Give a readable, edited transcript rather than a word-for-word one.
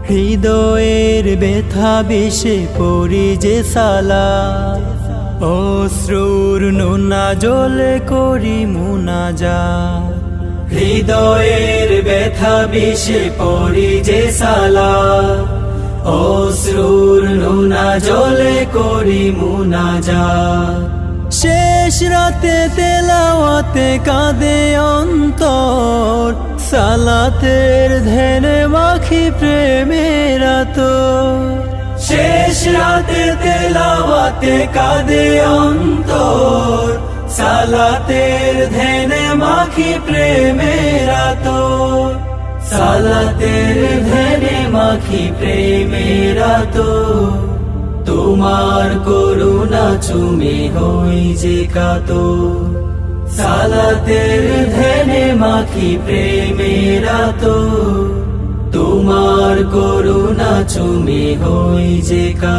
হৃদয়ের ব্যথা বিষে পড়ি যে সালাত, অশ্রুর নোনা জলে করি মুনাজাত। হৃদয়ের ব্যথা বিষে পড়ি যে সালাত, অশ্রুর নোনা জলে করি মুনাজাত। শেষ রাতে তেলাওয়াতে কাঁদে অন্তর, সালাতের ধ্যানে মাখি প্রেমের আতর। শেষ রাতে তেলাওয়াতে কাঁদে অন্তর, সালাতের ধ্যানে মাখি প্রেমের আতর। সালাতের ধ্যানে মাখি প্রেমের আতর। তোমার করুণা চুমে হই যে কাতর, সালাতের ধ্যানে মাখি প্রেমের আতর। তোমার করুণা চুমে হই যে কাতর।